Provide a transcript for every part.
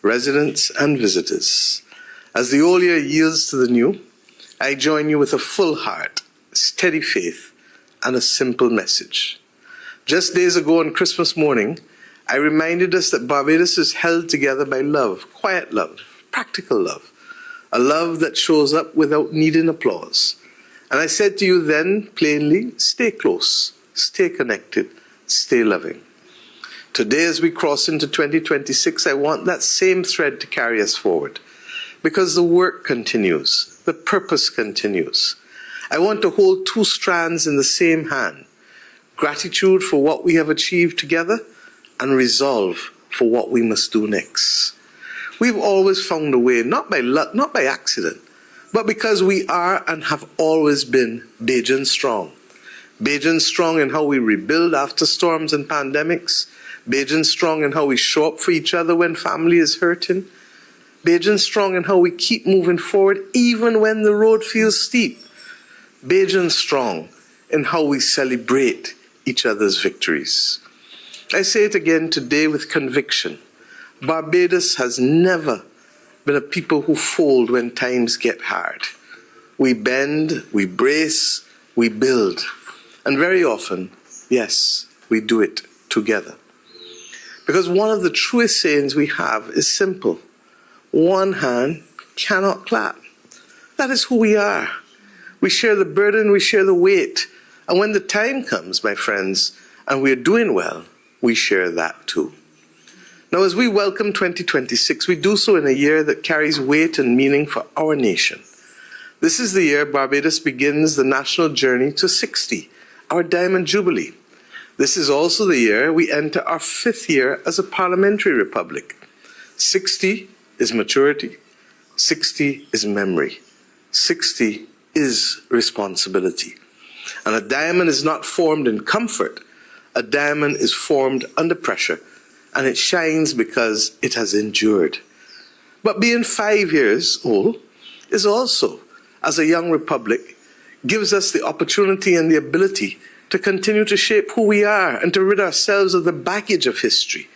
residents and visitors. As the old year yields to the new, I join you with a full heart, steady faith, and a simple message. Just days ago on Christmas morning, I reminded us that Barbados is held together by love, quiet love, practical love, a love that shows up without needing applause. And I said to you then, plainly, stay close, stay connected, stay loving. Today, as we cross into 2026, I want that same thread to carry us forward, because the work continues, the purpose continues. I want to hold two strands in the same hand: gratitude for what we have achieved together and resolve for what we must do next. We've always found a way, not by luck, not by accident, but because we are and have always been Bajan strong. Bajan strong in how we rebuild after storms and pandemics. Bajan strong in how we show up for each other when family is hurting. Bajan strong in how we keep moving forward even when the road feels steep. Bajan strong in how we celebrate each other's victories. I say it again today with conviction. Barbados has never been a people who fold when times get hard. We bend, we brace, we build. And very often, yes, we do it together. Because one of the truest sayings we have is simple: one hand cannot clap. That is who we are. We share the burden, we share the weight. And when the time comes, my friends, and we're doing well, we share that too. Now, as we welcome 2026, we do so in a year that carries weight and meaning for our nation. This is the year Barbados begins the national journey to 60, our Diamond Jubilee. This is also the year we enter our 5th year as a parliamentary republic. 60 is maturity, 60 is memory, 60 is responsibility. And a diamond is not formed in comfort. A diamond is formed under pressure, and it shines because it has endured. But being 5 years old is also, as a young republic, gives us the opportunity and the ability to continue to shape who we are and to rid ourselves of the baggage of history.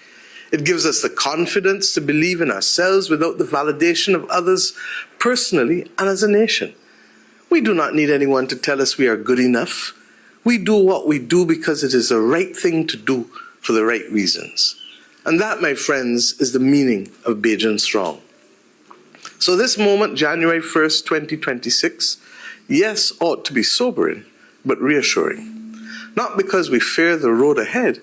It gives us the confidence to believe in ourselves without the validation of others personally and as a nation. We do not need anyone to tell us we are good enough. We do what we do because it is the right thing to do for the right reasons. And that, my friends, is the meaning of Bajan Strong. So this moment, January 1st, 2026, yes, ought to be sobering, but reassuring. Not because we fear the road ahead,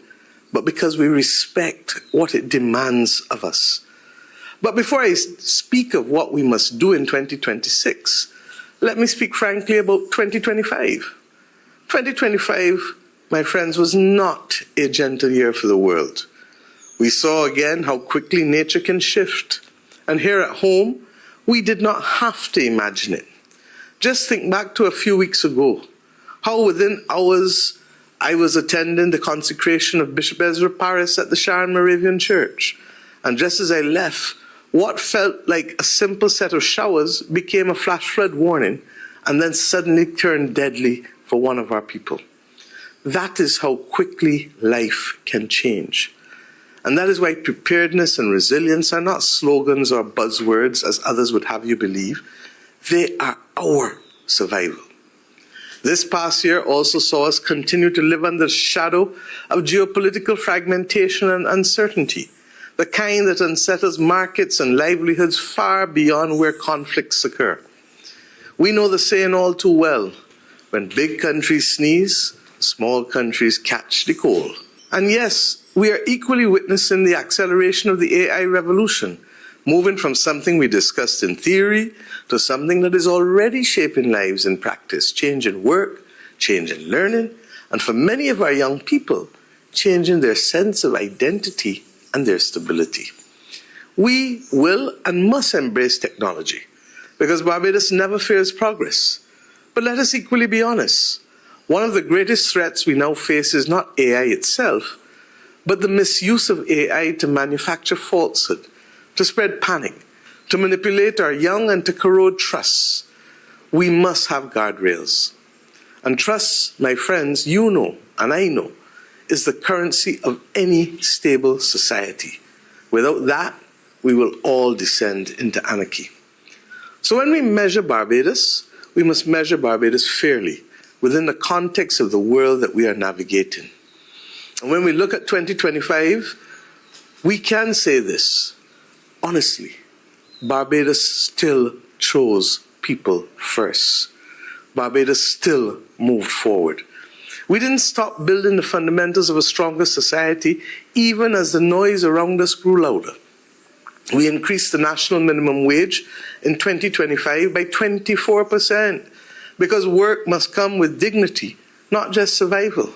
but because we respect what it demands of us. But before I speak of what we must do in 2026, let me speak frankly about 2025. 2025, my friends, was not a gentle year for the world. We saw again how quickly nature can shift. And here at home, we did not have to imagine it. Just think back to a few weeks ago, how within hours I was attending the consecration of Bishop Ezra Paris at the Sharon Moravian Church. And just as I left, what felt like a simple set of showers became a flash flood warning and then suddenly turned deadly for one of our people. That is how quickly life can change. And that is why preparedness and resilience are not slogans or buzzwords as others would have you believe. They are our survival. This past year also saw us continue to live under the shadow of geopolitical fragmentation and uncertainty, the kind that unsettles markets and livelihoods far beyond where conflicts occur. We know the saying all too well: when big countries sneeze, small countries catch the cold. And yes, we are equally witnessing the acceleration of the AI revolution, moving from something we discussed in theory to something that is already shaping lives in practice, changing work, changing learning, and for many of our young people, changing their sense of identity and their stability. We will and must embrace technology, because Barbados never fears progress. But let us equally be honest. One of the greatest threats we now face is not AI itself, but the misuse of AI to manufacture falsehood, to spread panic, to manipulate our young and to corrode trust. We must have guardrails. And trust, my friends, you know, and I know, is the currency of any stable society. Without that, we will all descend into anarchy. So when we measure Barbados, we must measure Barbados fairly within the context of the world that we are navigating. And when we look at 2025, we can say this, honestly, Barbados still chose people first. Barbados still moved forward. We didn't stop building the fundamentals of a stronger society even as the noise around us grew louder. We increased the national minimum wage in 2025 by 24% because work must come with dignity, not just survival.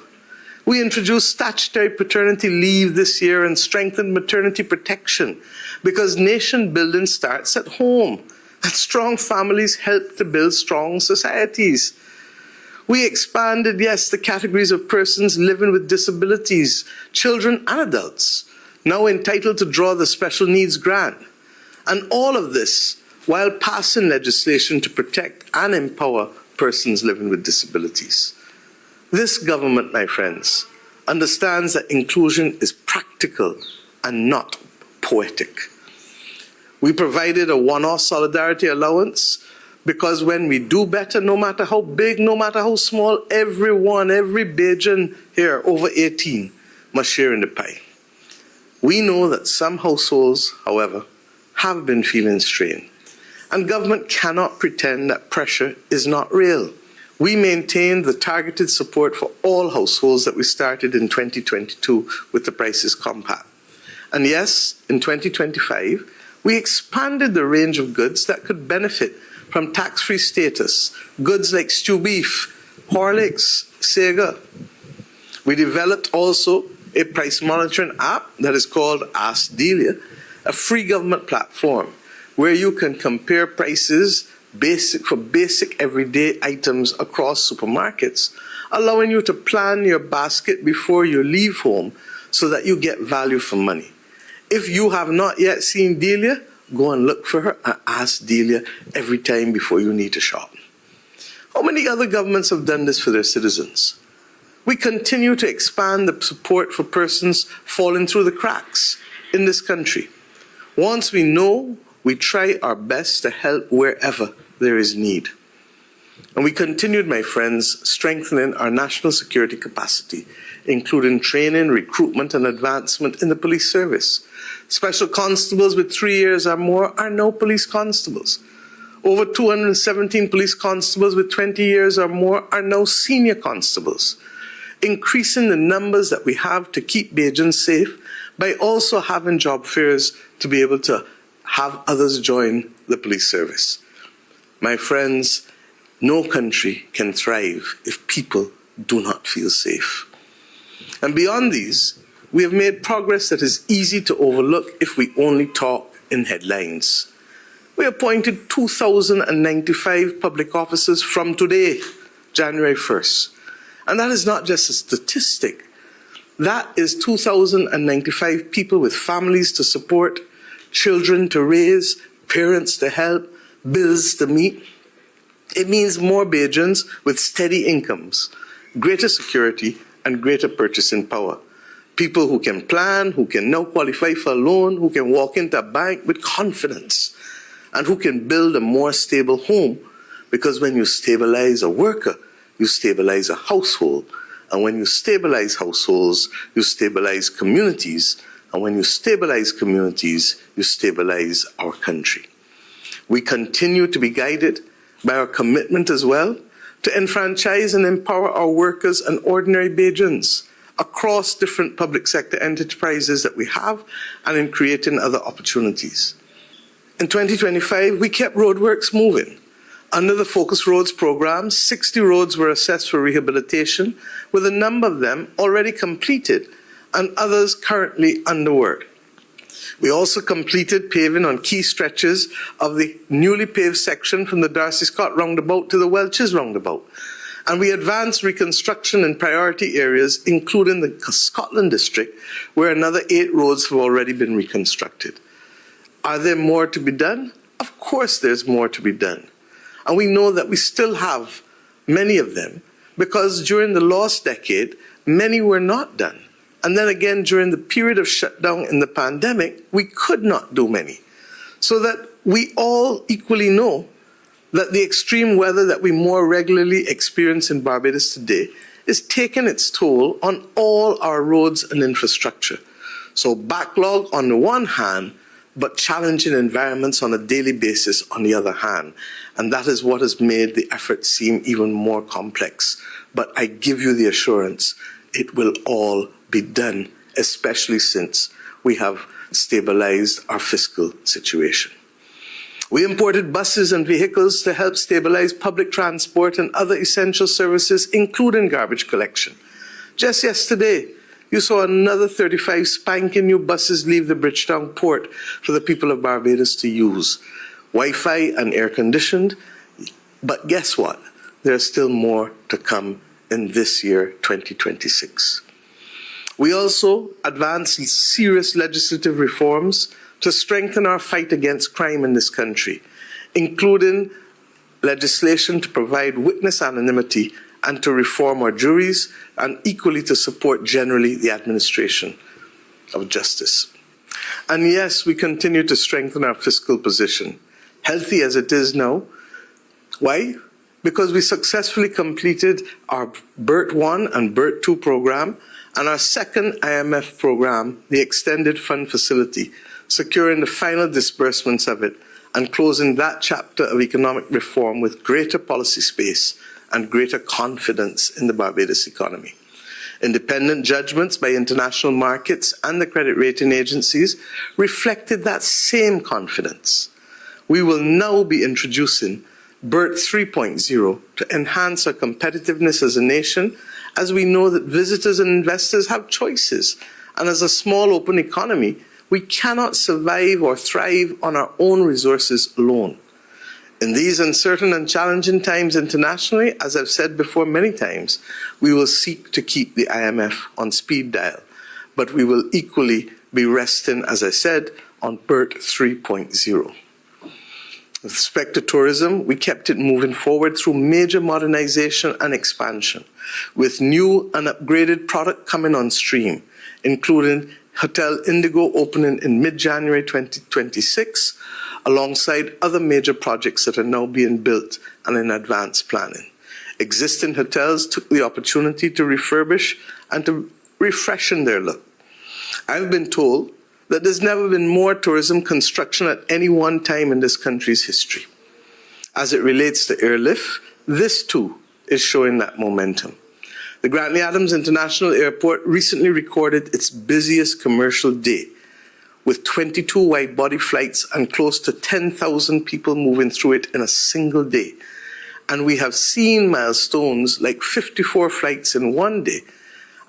We introduced statutory paternity leave this year and strengthened maternity protection because nation building starts at home, and strong families help to build strong societies. We expanded, yes, the categories of persons living with disabilities, children and adults, now entitled to draw the special needs grant. And all of this while passing legislation to protect and empower persons living with disabilities. This government, my friends, understands that inclusion is practical and not poetic. We provided a one-off solidarity allowance because when we do better, no matter how big, no matter how small, everyone, every Bajan here over 18 must share in the pie. We know that some households, however, have been feeling strain, and government cannot pretend that pressure is not real. We maintained the targeted support for all households that we started in 2022 with the Prices Compact. And yes, in 2025, we expanded the range of goods that could benefit from tax-free status, goods like stew beef, Horlicks, Sega. We developed also a price monitoring app that is called Ask Delia, a free government platform where you can compare prices for basic everyday items across supermarkets, allowing you to plan your basket before you leave home so that you get value for money. If you have not yet seen Delia, go and look for her and ask Delia every time before you need to shop. How many other governments have done this for their citizens? We continue to expand the support for persons falling through the cracks in this country. Once we know, we try our best to help wherever there is need. And we continued, my friends, strengthening our national security capacity, including training, recruitment, and advancement in the police service. Special constables with 3 years or more are now police constables. Over 217 police constables with 20 years or more are now senior constables. Increasing the numbers that we have to keep Bajans safe by also having job fairs to be able to have others join the police service. My friends, no country can thrive if people do not feel safe. And beyond these, we have made progress that is easy to overlook if we only talk in headlines. We appointed 2,095 public officers from today, January 1st. And that is not just a statistic. That is 2,095 people with families to support, children to raise, parents to help, bills to meet. It means more Bajans with steady incomes, greater security, and greater purchasing power. People who can plan, who can now qualify for a loan, who can walk into a bank with confidence, and who can build a more stable home. Because when you stabilize a worker, you stabilize a household. And when you stabilize households, you stabilize communities. And when you stabilize communities, you stabilize our country. We continue to be guided by our commitment as well to enfranchise and empower our workers and ordinary Bajans across different public sector enterprises that we have and in creating other opportunities. In 2025, we kept roadworks moving. Under the Focus Roads program, 60 roads were assessed for rehabilitation, with a number of them already completed and others currently underway. We also completed paving on key stretches of the newly paved section from the Darcy Scott roundabout to the Welches roundabout. And we advanced reconstruction in priority areas, including the Scotland district, where another 8 roads have already been reconstructed. Are there more to be done? Of course there's more to be done. And we know that we still have many of them, because during the lost decade, many were not done. And then again, during the period of shutdown in the pandemic, we could not do many. So that we all equally know that the extreme weather that we more regularly experience in Barbados today is taking its toll on all our roads and infrastructure. So backlog on the one hand, but challenging environments on a daily basis on the other hand. And that is what has made the effort seem even more complex. But I give you the assurance, it will all be done, especially since we have stabilized our fiscal situation. We imported buses and vehicles to help stabilize public transport and other essential services, including garbage collection. Just yesterday, you saw another 35 spanking new buses leave the Bridgetown port for the people of Barbados to use. Wi-Fi and air-conditioned, but guess what? There's still more to come in this year, 2026. We also advanced serious legislative reforms to strengthen our fight against crime in this country, including legislation to provide witness anonymity and to reform our juries, and equally to support generally the administration of justice. And yes, we continue to strengthen our fiscal position, healthy as it is now. Why? Because we successfully completed our BERT 1 and BERT 2 program and our second IMF program, the Extended Fund Facility, securing the final disbursements of it and closing that chapter of economic reform with greater policy space and greater confidence in the Barbados economy. Independent judgments by international markets and the credit rating agencies reflected that same confidence. We will now be introducing BERT 3.0 to enhance our competitiveness as a nation, as we know that visitors and investors have choices. And as a small open economy, we cannot survive or thrive on our own resources alone. In these uncertain and challenging times internationally, as I've said before many times, we will seek to keep the IMF on speed dial, but we will equally be resting, as I said, on BERT 3.0. With respect to tourism, we kept it moving forward through major modernization and expansion, with new and upgraded product coming on stream, including Hotel Indigo opening in mid-January 2026, alongside other major projects that are now being built and in advanced planning. Existing hotels took the opportunity to refurbish and to refreshen their look. I've been told that there's never been more tourism construction at any one time in this country's history. As it relates to airlift, this too is showing that momentum. The Grantley Adams International Airport recently recorded its busiest commercial day, with 22 wide-body flights and close to 10,000 people moving through it in a single day. And we have seen milestones like 54 flights in one day.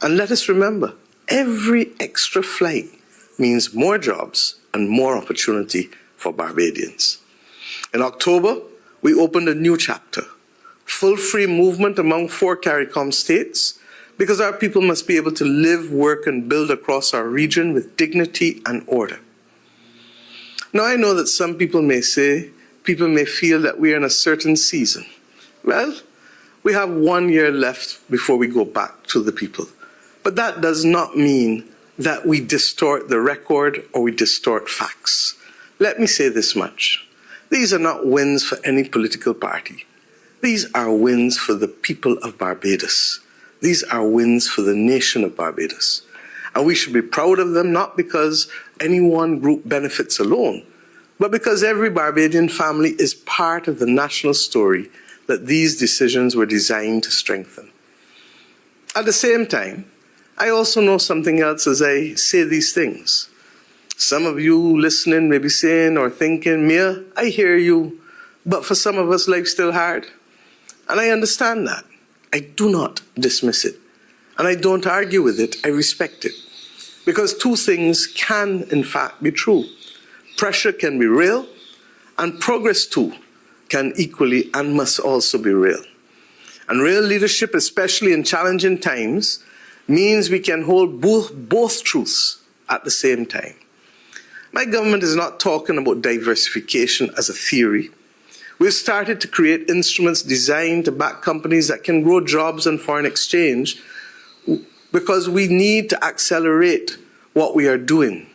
And let us remember, every extra flight means more jobs and more opportunity for Barbadians. In October, we opened a new chapter, full free movement among 4 CARICOM states, because our people must be able to live, work, and build across our region with dignity and order. Now, I know that some people may feel that we are in a certain season. Well, we have 1 year left before we go back to the people. But that does not mean that we distort the record or we distort facts. Let me say this much. These are not wins for any political party. These are wins for the people of Barbados. These are wins for the nation of Barbados. And we should be proud of them, not because any one group benefits alone, but because every Barbadian family is part of the national story that these decisions were designed to strengthen. At the same time, I also know something else as I say these things. Some of you listening may be saying or thinking, Mia, I hear you, but for some of us, life's still hard. And I understand that. I do not dismiss it. And I don't argue with it. I respect it. Because 2 things can, in fact, be true. Pressure can be real, and progress, too, can equally and must also be real. And real leadership, especially in challenging times, means we can hold both truths at the same time. My government is not talking about diversification as a theory. We've started to create instruments designed to back companies that can grow jobs and foreign exchange because we need to accelerate what we are doing.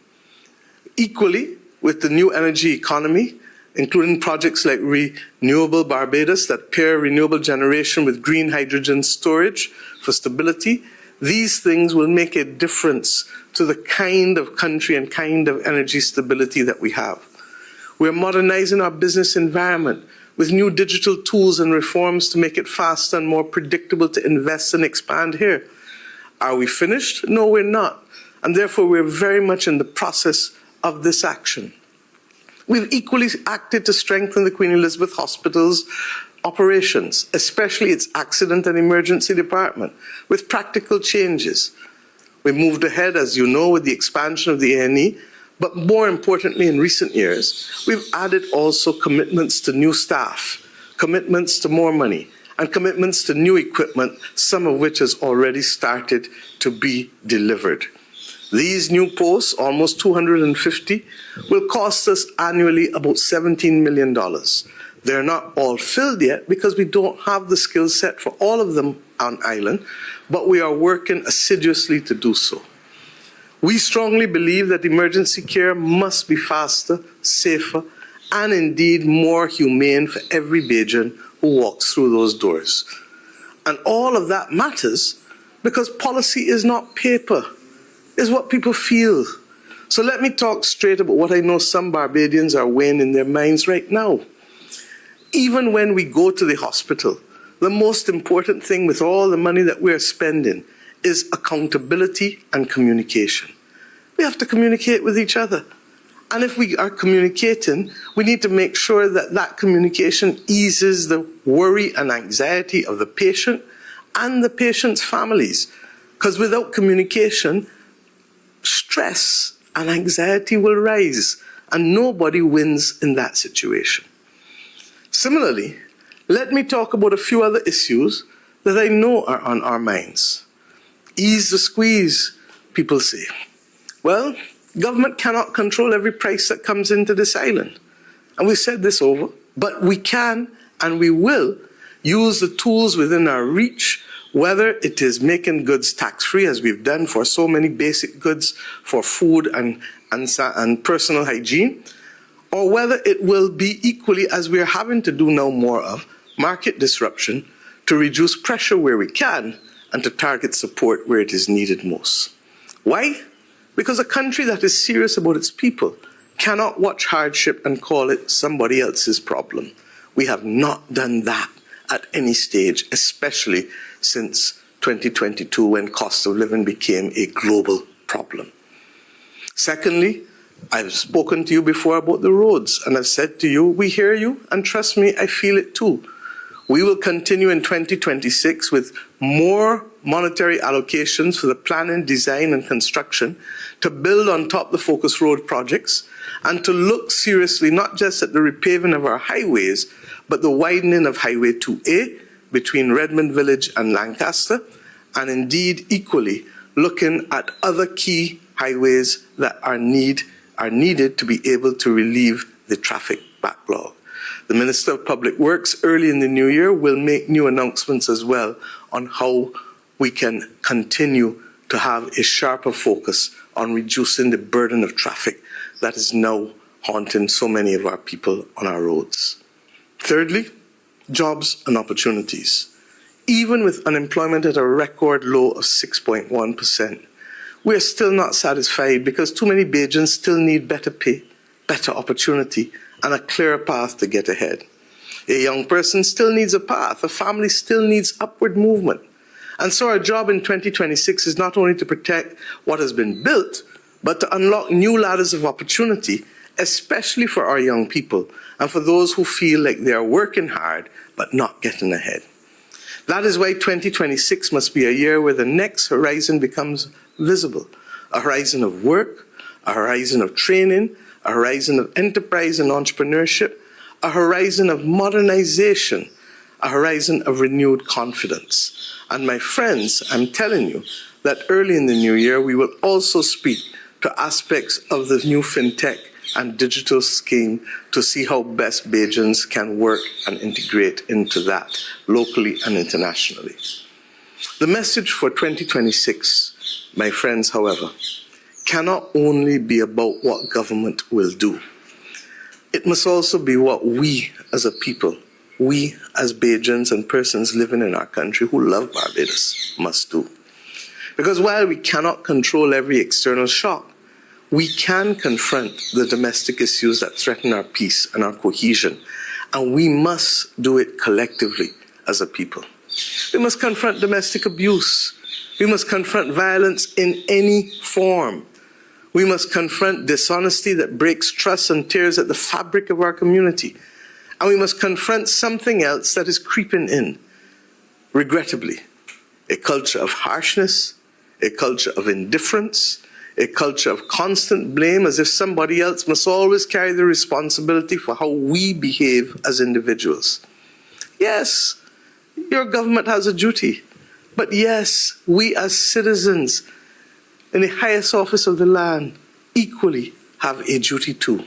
Equally, with the new energy economy, including projects like Renewable Barbados that pair renewable generation with green hydrogen storage for stability, these things will make a difference to the kind of country and kind of energy stability that we have. We're modernizing our business environment with new digital tools and reforms to make it faster and more predictable to invest and expand here. Are we finished? No, we're not. And therefore, we're very much in the process of this action. We've equally acted to strengthen the Queen Elizabeth Hospital's operations, especially its accident and emergency department, with practical changes. We moved ahead, as you know, with the expansion of the A&E, but more importantly, in recent years, we've added also commitments to new staff, commitments to more money, and commitments to new equipment, some of which has already started to be delivered. These new posts, almost 250, will cost us annually about $17 million. They're not all filled yet because we don't have the skill set for all of them on island, but we are working assiduously to do so. We strongly believe that emergency care must be faster, safer, and indeed more humane for every Bajan who walks through those doors. And all of that matters because policy is not paper, it's what people feel. So let me talk straight about what I know some Barbadians are weighing in their minds right now. Even when we go to the hospital, the most important thing with all the money that we're spending is accountability and communication. We have to communicate with each other. And if we are communicating, we need to make sure that that communication eases the worry and anxiety of the patient and the patient's families. Because without communication, stress and anxiety will rise, and nobody wins in that situation. Similarly, let me talk about a few other issues that I know are on our minds. Ease the squeeze, people say. Well, government cannot control every price that comes into this island. And we've said this over, but we can and we will use the tools within our reach, whether it is making goods tax-free, as we've done for so many basic goods for food and personal hygiene, or whether it will be equally, as we're having to do now more of, market disruption to reduce pressure where we can and to target support where it is needed most. Why? Because a country that is serious about its people cannot watch hardship and call it somebody else's problem. We have not done that at any stage, especially since 2022 when cost of living became a global problem. Secondly, I've spoken to you before about the roads, and I've said to you, we hear you, and trust me, I feel it too. We will continue in 2026 with more monetary allocations for the planning, design, and construction to build on top the Focus Road projects and to look seriously not just at the repaving of our highways, but the widening of Highway 2A between Redmond Village and Lancaster, and indeed equally looking at other key highways that are needed to be able to relieve the traffic backlog. The Minister of Public Works early in the new year will make new announcements as well on how we can continue to have a sharper focus on reducing the burden of traffic that is now haunting so many of our people on our roads. Thirdly, jobs and opportunities. Even with unemployment at a record low of 6.1%, we are still not satisfied because too many Bajans still need better pay, better opportunity, and a clearer path to get ahead. A young person still needs a path. A family still needs upward movement. And so our job in 2026 is not only to protect what has been built, but to unlock new ladders of opportunity, especially for our young people and for those who feel like they are working hard but not getting ahead. That is why 2026 must be a year where the next horizon becomes visible. A horizon of work, a horizon of training, a horizon of enterprise and entrepreneurship, a horizon of modernization, a horizon of renewed confidence. And my friends, I'm telling you that early in the new year, we will also speak to aspects of the new fintech and digital scheme to see how best Bajans can work and integrate into that locally and internationally. The message for 2026, my friends, however, cannot only be about what government will do. It must also be what we as a people, we as Bajans and persons living in our country who love Barbados must do. Because while we cannot control every external shock, we can confront the domestic issues that threaten our peace and our cohesion, and we must do it collectively as a people. We must confront domestic abuse. We must confront violence in any form. We must confront dishonesty that breaks trust and tears at the fabric of our community. And we must confront something else that is creeping in, regrettably, a culture of harshness, a culture of indifference, a culture of constant blame as if somebody else must always carry the responsibility for how we behave as individuals. Yes, your government has a duty, but yes, we as citizens in the highest office of the land equally have a duty too.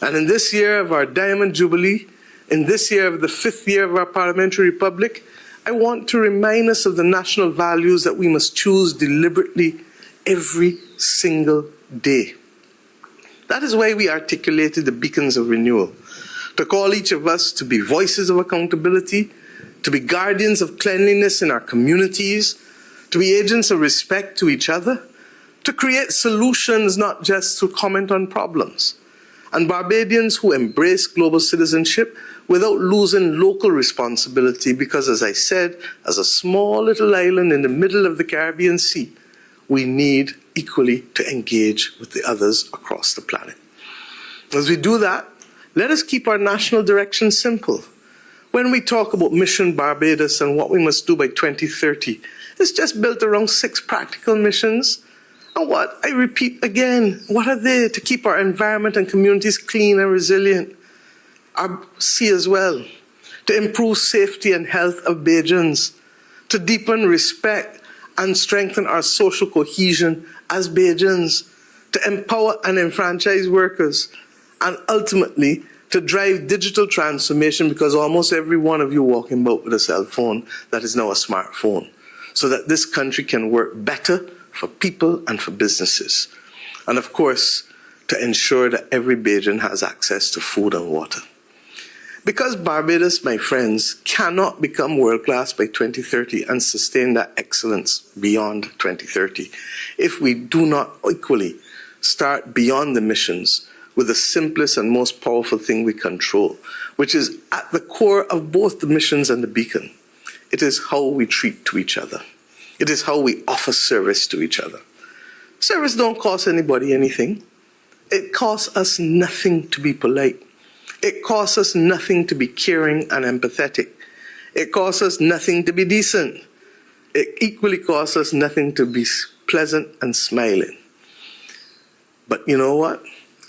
And in this year of our Diamond Jubilee, in this year of the 5th year of our parliamentary republic, I want to remind us of the national values that we must choose deliberately every single day. That is why we articulated the beacons of renewal, to call each of us to be voices of accountability, to be guardians of cleanliness in our communities, to be agents of respect to each other, to create solutions, not just to comment on problems. And Barbadians who embrace global citizenship without losing local responsibility, because as I said, as a small little island in the middle of the Caribbean Sea, we need equally to engage with the others across the planet. As we do that, let us keep our national direction simple. When we talk about Mission Barbados and what we must do by 2030, it's just built around 6 practical missions. And what, I repeat again, what are they? To keep our environment and communities clean and resilient. Our sea as well. To improve safety and health of Bajans. To deepen respect and strengthen our social cohesion as Bajans. To empower and enfranchise workers. And ultimately, to drive digital transformation, because almost every one of you walking about with a cell phone that is now a smartphone, so that this country can work better for people and for businesses. And of course, to ensure that every Bajan has access to food and water. Because Barbados, my friends, cannot become world-class by 2030 and sustain that excellence beyond 2030 if we do not equally start beyond the missions with the simplest and most powerful thing we control, which is at the core of both the missions and the beacon. It is how we treat to each other. It is how we offer service to each other. Service don't cost anybody anything. It costs us nothing to be polite. It costs us nothing to be caring and empathetic. It costs us nothing to be decent. It equally costs us nothing to be pleasant and smiling. But you know what?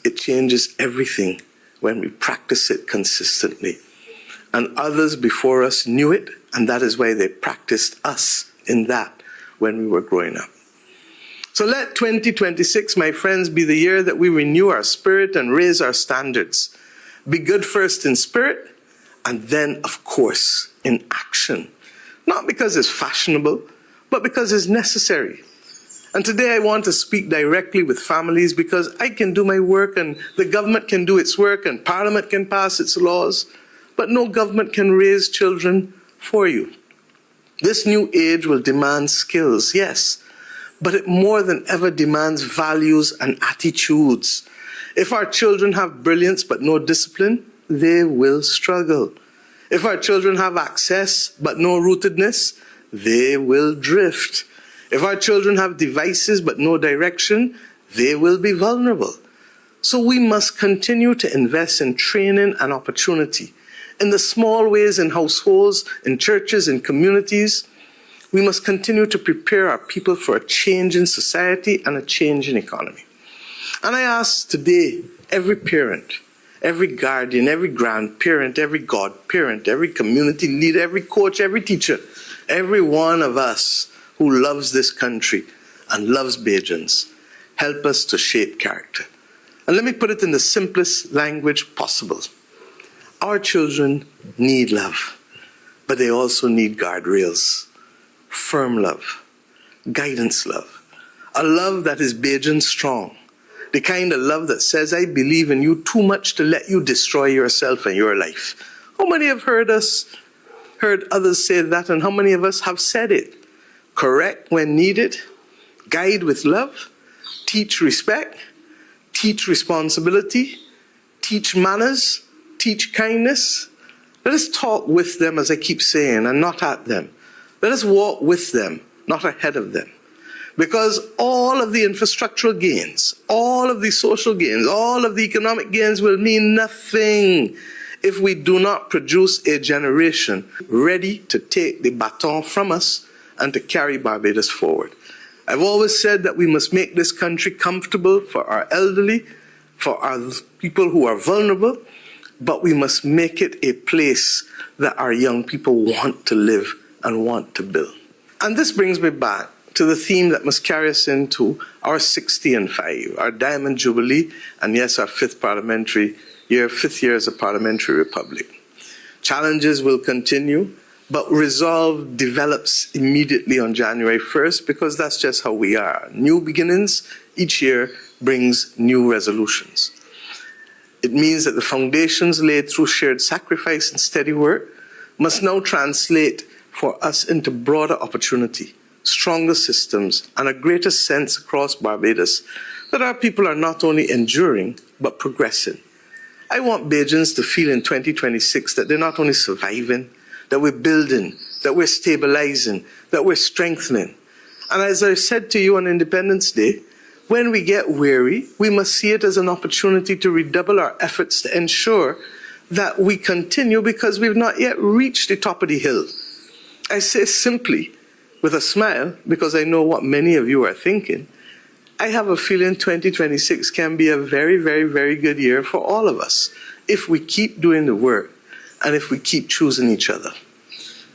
It changes everything when we practice it consistently. And others before us knew it, and that is why they practiced us in that when we were growing up. So let 2026, my friends, be the year that we renew our spirit and raise our standards. Be good first in spirit, and then, of course, in action. Not because it's fashionable, but because it's necessary. And today I want to speak directly with families, because I can do my work and the government can do its work and Parliament can pass its laws, but no government can raise children for you. This new age will demand skills, yes, but it more than ever demands values and attitudes. If our children have brilliance but no discipline, they will struggle. If our children have access but no rootedness, they will drift. If our children have devices but no direction, they will be vulnerable. So we must continue to invest in training and opportunity. In the small ways in households, in churches, in communities, we must continue to prepare our people for a change in society and a change in economy. And I ask today, every parent, every guardian, every grandparent, every godparent, every community leader, every coach, every teacher, every one of us who loves this country and loves Bajans, help us to shape character. And let me put it in the simplest language possible. Our children need love, but they also need guardrails. firm love, guidance love, a love that is Bajan strong, the kind of love that says, I believe in you too much to let you destroy yourself and your life. How many have heard others say that, and how many of us have said it? Correct when needed, guide with love, teach respect, teach responsibility, teach manners, teach kindness. Let us talk with them, as I keep saying, and not at them. Let us walk with them, not ahead of them. Because all of the infrastructural gains, all of the social gains, all of the economic gains will mean nothing if we do not produce a generation ready to take the baton from us and to carry Barbados forward. I've always said that we must make this country comfortable for our elderly, for our people who are vulnerable, but we must make it a place that our young people want to live and want to build. And this brings me back to the theme that must carry us into our 60 and 5, our Diamond Jubilee, and yes, our fifth year as a parliamentary republic. Challenges will continue, but resolve develops immediately on January 1st because that's just how we are. New beginnings each year brings new resolutions. It means that the foundations laid through shared sacrifice and steady work must now translate for us into broader opportunity, stronger systems, and a greater sense across Barbados that our people are not only enduring, but progressing. I want Bajans to feel in 2026 that they're not only surviving, that we're building, that we're stabilizing, that we're strengthening. And as I said to you on Independence Day, when we get weary, we must see it as an opportunity to redouble our efforts to ensure that we continue because we've not yet reached the top of the hill. I say simply, with a smile, because I know what many of you are thinking, I have a feeling 2026 can be a very, very, very good year for all of us if we keep doing the work and if we keep choosing each other.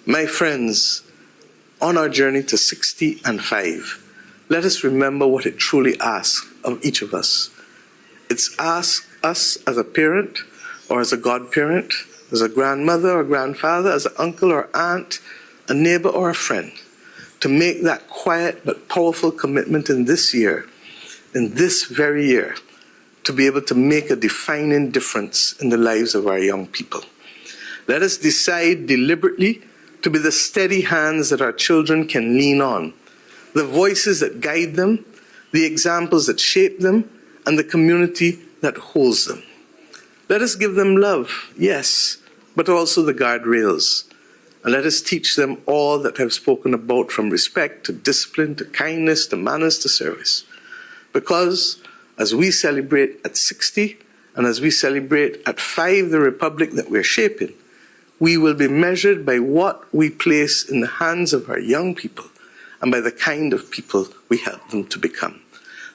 My friends, on our journey to 60 and 5, let us remember what it truly asks of each of us. It's asked us as a parent or as a godparent, as a grandmother or grandfather, as an uncle or aunt, a neighbor or a friend, to make that quiet but powerful commitment in this year, in this very year, to be able to make a defining difference in the lives of our young people. Let us decide deliberately to be the steady hands that our children can lean on, the voices that guide them, the examples that shape them, and the community that holds them. Let us give them love, yes, but also the guardrails. And let us teach them all that I've spoken about, from respect to discipline to kindness to manners to service. Because as we celebrate at 60 and as we celebrate at 5 the republic that we're shaping, we will be measured by what we place in the hands of our young people and by the kind of people we help them to become.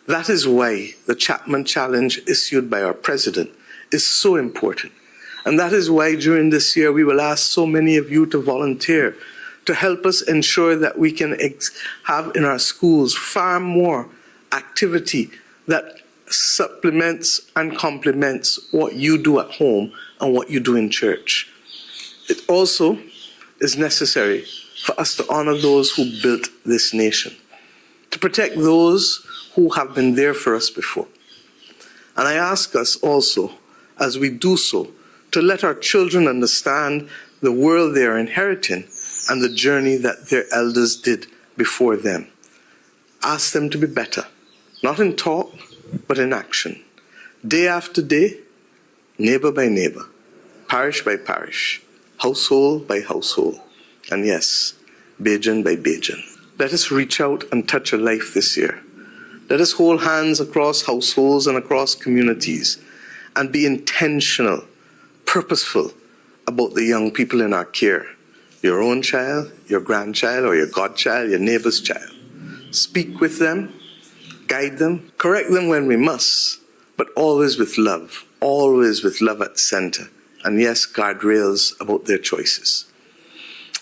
That is why the Chapman Challenge issued by our president is so important. And that is why during this year we will ask so many of you to volunteer to help us ensure that we can have in our schools far more activity that supplements and complements what you do at home and what you do in church. It also is necessary for us to honor those who built this nation, to protect those who have been there for us before. And I ask us also, as we do so, to let our children understand the world they are inheriting and the journey that their elders did before them. Ask them to be better, not in talk, but in action. Day after day, neighbor by neighbor, parish by parish, household by household, and yes, Bajan by Bajan. Let us reach out and touch a life this year. Let us hold hands across households and across communities and be intentional, purposeful about the young people in our care. Your own child, your grandchild, or your godchild, your neighbor's child. Speak with them, guide them, correct them when we must, but always with love at the center. And yes, guardrails about their choices.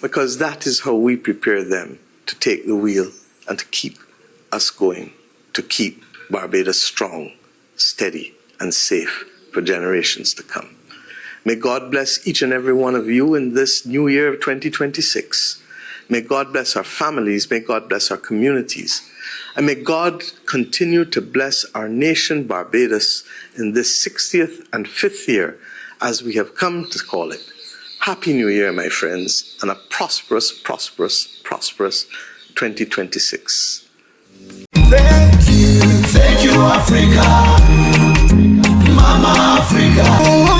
Because that is how we prepare them to take the wheel and to keep us going, to keep Barbados strong, steady, and safe for generations to come. May God bless each and every one of you in this new year of 2026. May God bless our families. May God bless our communities. And may God continue to bless our nation, Barbados, in this 60th and 5th year, as we have come to call it. Happy New Year, my friends, and a prosperous, prosperous, prosperous 2026. Thank you, Africa, Mama Africa.